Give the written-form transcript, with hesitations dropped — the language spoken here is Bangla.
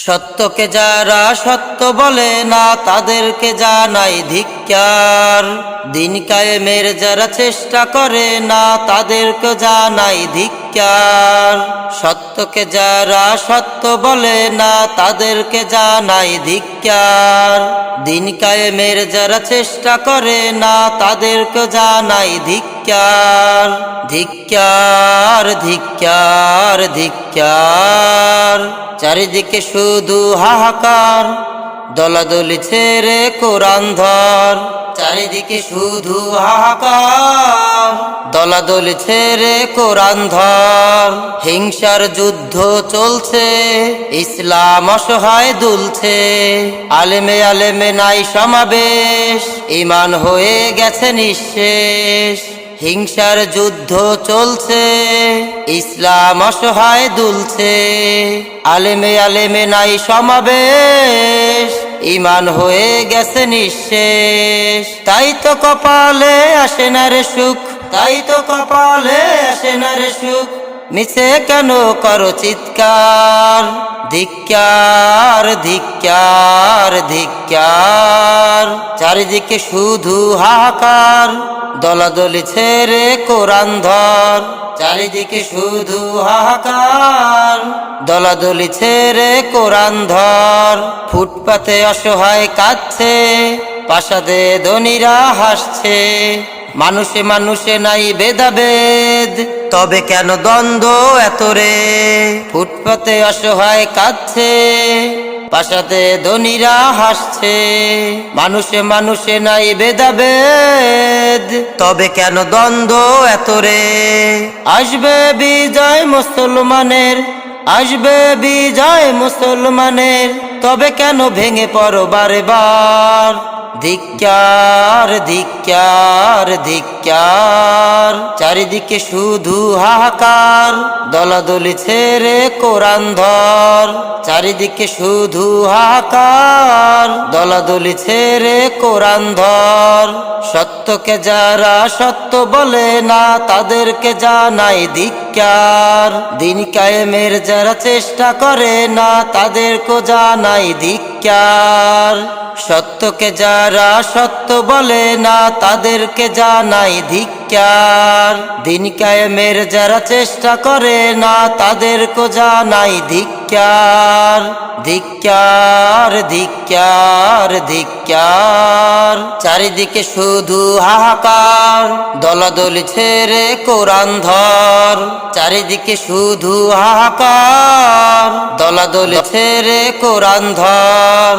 সত্যকে যারা সত্য বলে না তাদেরকে জানাই ধিক্কার। দিন কায়েমের যারা চেষ্টা করে না তাদেরকে জানাই ধিক্কার। সত্যকে যারা সত্য বলে না তাদেরকে জানাই ধিক্কার। দিন কায়েমের যারা চেষ্টা করে না তাদেরকে জানাই ধিক্কার। ধিক্কার ধিক্কার ধিক্কার। চারিদিকে শুধু হাহাকার, দলাদলি ছেড়ে কোরআন ধর। চারিদিকে শুধু হাহাকার, দলাদলি ছেড়ে কোরআন ধর। হিংসার যুদ্ধ চলছে, ইসলাম অসহায় দুলছে। আলেমে আলেমে নাই সমাবেশ, ঈমান হয়ে গেছে নিঃশেষ। হিংসার যুদ্ধ চলছে, ইসলাম অসহায় দুলছে। আলেমে আলেমে নাই সমাবেশ, ঈমান হয়ে গেছে নিঃশেষ। তাই তো কপালে আসে না রে সুখ, তাই তো কপালে আসে না রে সুখ। মিছে কেন করো চিৎকার? ধিক্কার ধিক্কার ধিক্কার। চারিদিকে শুধু হাহাকার, দলাদলি ছেড়ে কোরআন ধর। চারিদিকে শুধু হাহাকার, দলাদলি ছেড়ে কোরআন ধর। ফুটপাতে অসহায় কাঁদছে, প্রাসাদে ধনীরা হাসছে। মানুষে মানুষে নাই ভেদাভেদ, তবে কেন দ্বন্দ্ব এত রে? ফুটপাতে অসহায় কাঁদছে, প্রাসাদে ধনীরা হাসছে। মানুষে মানুষে নাই ভেদাভেদ, তবে কেন দ্বন্দ্ব এত রে? আসবে বিজয় মুসলমানের, আসবে বিজয় মুসলমানের, তবে কেন ভেঙে পড়ো বারে বার? ধিক্কার ধিক্কার ধিক্কার। চারিদিকে শুধু হাহাকার, দলাদলি ছেড়ে কোরআন ধর। চারিদিকে শুধু হাহাকার, দলাদলি ছেড়ে কোরআন ধর। সত্যকে যারা সত্য বলে না তাদেরকে জানাই ধিক্কার। দিন কায়েমের যারা চেষ্টা করে না তাদেরকে জানাই ধিক্কার। সত্যকে যারা সত্য বলে না তাদেরকে জানাই ধিক্কার। দিন কায়েমের যারা চেষ্টা করে না তাদেরকে জানাই ধিক্কার। ধিক্কার ধিক্কার ধিক্কার। চারিদিকে শুধু হাহাকার, দলাদলি ছেড়ে কোরআন ধর। চারিদিকে শুধু হাহাকার, দলাদলি ছেড়ে কোরআন ধর।